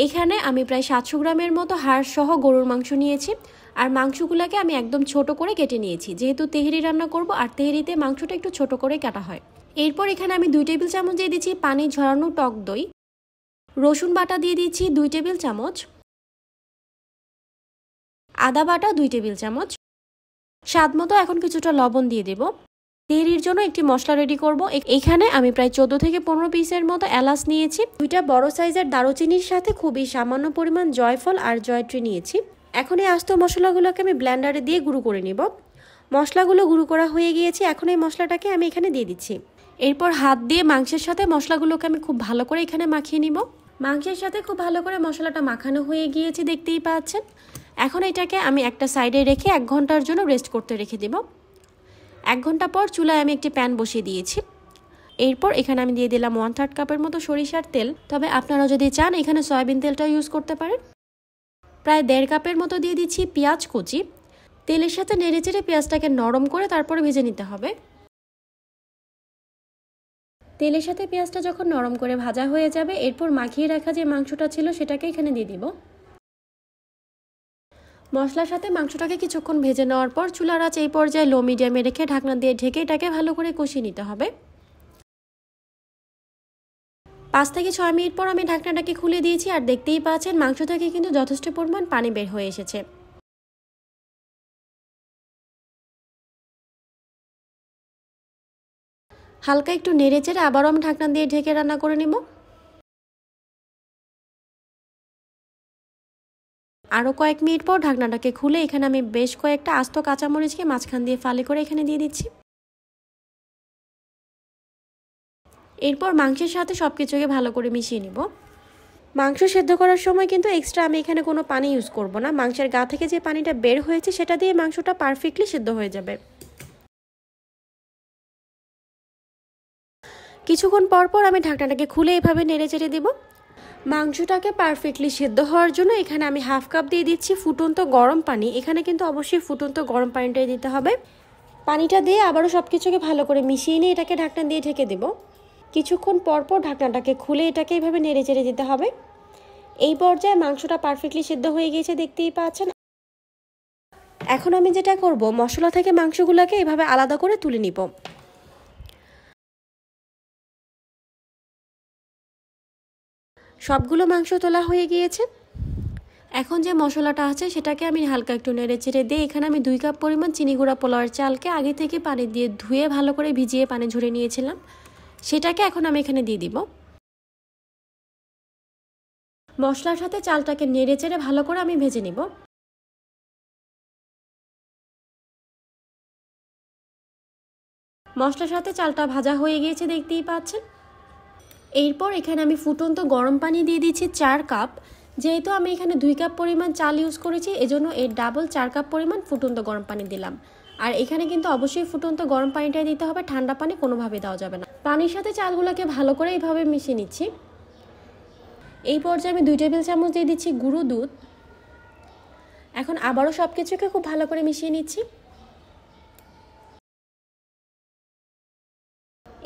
এখানে আমি প্রায় 700 গ্রামের মতো হাড় সহ গরুর মাংস নিয়েছি আর মাংসগুলোকে আমি একদম ছোট করে কেটে নিয়েছি, যেহেতু তেহেরি রান্না করব আর তেহেরিতে মাংসটা একটু ছোট করে কাটা হয়। এরপর এখানে আমি 2 টেবিল চামচ দিয়ে দিচ্ছি পানি ঝরানো টক দই, রসুন বাটা দিয়ে দিচ্ছি 2 টেবিল চামচ, আদা বাটা 2 টেবিল চামচ, স্বাদ মতো এখন কিছুটা লবণ দিয়ে দেব। তেহেরির জন্য একটি মশলা রেডি করব। এখানে আমি প্রায় 14 থেকে 15 পিসের মতো এলাচ নিয়েছি, 2টা বড় সাইজের দারুচিনির সাথে খুবই সামান্য পরিমাণ জয়ফল আর জয়ত্রী নিয়েছি। এখন এই আস্ত মশলাগুলোকে আমি ব্লেন্ডারে দিয়ে গুঁড়ো করে নিব। মশলাগুলো গুঁড়ো করা হয়ে গিয়েছে, এখন এই মশলাটাকে আমি এখানে দিয়ে দিচ্ছি। এরপর হাত দিয়ে মাংসের সাথে মশলাগুলোকে আমি খুব ভালো করে এখানে মাখিয়ে নিব। মাংসের সাথে খুব ভালো করে মশলাটা মাখানো হয়ে গিয়েছে, দেখতেই পাচ্ছেন। এখন এটাকে আমি একটা সাইডে রেখে 1 ঘন্টার জন্য রেস্ট করতে রেখে দেব। 1 ঘন্টা পর চুলায় আমি একটি প্যান বসিয়ে দিয়েছি। এরপর এখানে আমি দিয়ে দিলাম 1/3 কাপের মতো সরিষার তেল, তবে আপনারা যদি চান এখানে সয়াবিন তেলটা ইউজ করতে পারেন। প্রায় 1.5 কাপের মতো দিয়ে দিচ্ছি পেঁয়াজ কুচি। তেলের সাথে নেড়েচেড়ে পেঁয়াজটাকে নরম করে তারপরে ভেজে নিতে হবে। তেলের সাথে পেঁয়াজটা যখন নরম করে ভাজা হয়ে যাবে, এরপর মাখিয়ে রাখা যে মাংসটা ছিল সেটাকে এখানে দিয়ে দিব। মশলার সাথে মাংসটাকে কিছুক্ষণ ভেজে নেওয়ার পর চুলার আঁচ এই পর্যায়ে লো মিডিয়ামে রেখে ঢাকনা দিয়ে ঢেকে এটাকে ভালো করে কষিয়ে নিতে হবে। 5 থেকে 6 মিনিট পর আমি ঢাকনাটাকে খুলে দিয়েছি আর দেখতেই পাচ্ছেন মাংস থেকে কিন্তু যথেষ্ট পরিমাণ পানি বের হয়ে এসেছে। হালকা একটু নেড়েচেড়ে আবারও আমি ঢাকনা দিয়ে ঢেকে রান্না করে নিব। আরও কয়েক মিনিট পর ঢাকনাটাকে খুলে এখানে আমি বেশ কয়েকটা আস্ত কাঁচামরিচকে মাঝখান দিয়ে ফালি করে এখানে দিয়ে দিচ্ছি। এরপর মাংসের সাথে সব কিছুকে ভালো করে মিশিয়ে নিব। মাংস সেদ্ধ করার সময় কিন্তু এক্সট্রা আমি এখানে কোনো পানি ইউজ করব না। মাংসের গা থেকে যে পানিটা বের হয়েছে সেটা দিয়ে মাংসটা পারফেক্টলি সেদ্ধ হয়ে যাবে। কিছুক্ষণ পর পর আমি ঢাকনাটাকে খুলে এভাবে নেড়ে চেড়ে দেব। মাংসটাকে পারফেক্টলি সেদ্ধ হওয়ার জন্য এখানে আমি 1/2 কাপ দিয়ে দিচ্ছি ফুটন্ত গরম পানি। এখানে কিন্তু অবশ্যই ফুটন্ত গরম পানিটাই দিতে হবে। পানিটা দিয়ে আবারও সব কিছুকে ভালো করে মিশিয়ে নিয়ে এটাকে ঢাকনা দিয়ে ঢেকে দেব। কিছুক্ষণ পর পর ঢাকনাটাকে খুলে এটাকে এইভাবে নেড়ে চেড়ে দিতে হবে। এই পর্যায়ে মাংসটা পারফেক্টলি সেদ্ধ হয়ে গিয়েছে, দেখতেই পাচ্ছেন। এখন আমি যেটা করব, মশলা থেকে মাংসগুলোকে এভাবে আলাদা করে তুলে নিব। সবগুলো মাংস তোলা হয়ে গিয়েছে। এখন যে মশলাটা আছে সেটাকে আমি হালকা একটু নেড়ে চেড়ে দিয়ে এখানে আমি 2 কাপ পরিমাণ চিনি গুঁড়া পোলাওয়ের চালকে আগে থেকে পানি দিয়ে ধুয়ে ভালো করে ভিজিয়ে পানি ঝরিয়ে নিয়েছিলাম, সেটাকে এখন আমি এখানে দিয়ে দিব। মশলার সাথে চালটাকে নেড়ে চেড়ে ভালো করে আমি ভেজে নিব। মশলার সাথে চালটা ভাজা হয়ে গিয়েছে, দেখতেই পাচ্ছেন। এরপর এখানে আমি ফুটন্ত গরম পানি দিয়ে দিচ্ছি 4 কাপ। যেহেতু আমি এখানে 2 কাপ পরিমাণ চাল ইউজ করেছি, এজন্য এর ডাবল 4 কাপ পরিমাণ ফুটন্ত গরম পানি দিলাম। আর এখানে কিন্তু অবশ্যই ফুটন্ত গরম পানিটাই দিতে হবে, ঠান্ডা পানি কোনোভাবে দেওয়া যাবে না। পানির সাথে চালগুলোকে ভালো করে এইভাবে মিশিয়ে নিচ্ছি। এই পর্যায়ে আমি 2 টেবিল চামচ দিয়ে দিচ্ছি গুঁড়ো দুধ। এখন আবারও সব কিছুকে খুব ভালো করে মিশিয়ে নিচ্ছি।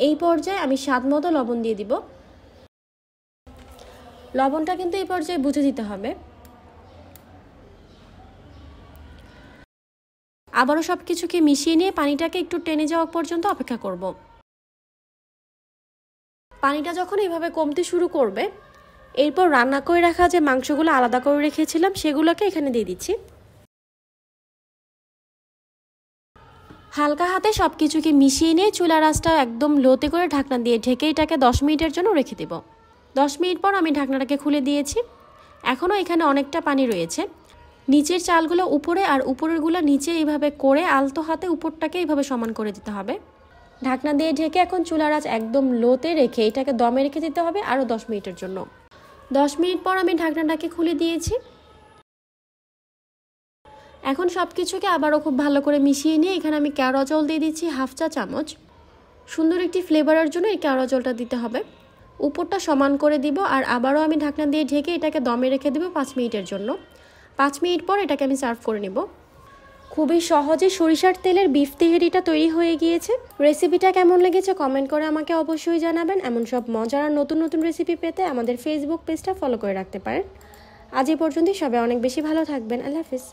এই পর্যায়ে আমি স্বাদ মতো লবণ দিয়ে দিব। লবণটা কিন্তু এই পর্যায়ে বুঝে দিতে হবে। আবারও সব কিছুকে মিশিয়ে নিয়ে পানিটাকে একটু টেনে যাওয়া পর্যন্ত অপেক্ষা করব। পানিটা যখন এইভাবে কমতে শুরু করবে, এরপর রান্না করে রাখা যে মাংসগুলো আলাদা করে রেখেছিলাম সেগুলোকে এখানে দিয়ে দিচ্ছি। হালকা হাতে সব কিছুকে মিশিয়ে নিয়ে চুলার আঁচটা একদম লোতে করে ঢাকনা দিয়ে ঢেকে এটাকে 10 মিনিটের জন্য রেখে দেব। 10 মিনিট পর আমি ঢাকনাটাকে খুলে দিয়েছি। এখনও এখানে অনেকটা পানি রয়েছে। নিচের চালগুলো উপরে আর উপরেরগুলো নিচে এইভাবে করে আলতো হাতে উপরটাকে এইভাবে সমান করে দিতে হবে। ঢাকনা দিয়ে ঢেকে এখন চুলার আঁচ একদম লোতে রেখে এটাকে দমে রেখে দিতে হবে আরও 10 মিনিটের জন্য। 10 মিনিট পর আমি ঢাকনাটাকে খুলে দিয়েছি। এখন সব কিছুকে আবারও খুব ভালো করে মিশিয়ে নিয়ে এখানে আমি কেওড়া জল দিয়ে দিচ্ছি 1/2 চা চামচ। সুন্দর একটি ফ্লেভারের জন্য এই কেওড়া জলটা দিতে হবে। উপরটা সমান করে দিব আর আবারও আমি ঢাকনা দিয়ে ঢেকে এটাকে দমে রেখে দেব 5 মিনিটের জন্য। 5 মিনিট পর এটাকে আমি সার্ভ করে নেব। খুবই সহজে সরিষার তেলের বিফ তেহেরিটা তৈরি হয়ে গিয়েছে। রেসিপিটা কেমন লেগেছে কমেন্ট করে আমাকে অবশ্যই জানাবেন। এমন সব মজার আর নতুন নতুন রেসিপি পেতে আমাদের ফেসবুক পেজটা ফলো করে রাখতে পারেন। আজ এই পর্যন্তই, সবাই অনেক বেশি ভালো থাকবেন। আল্লাহ হাফিজ।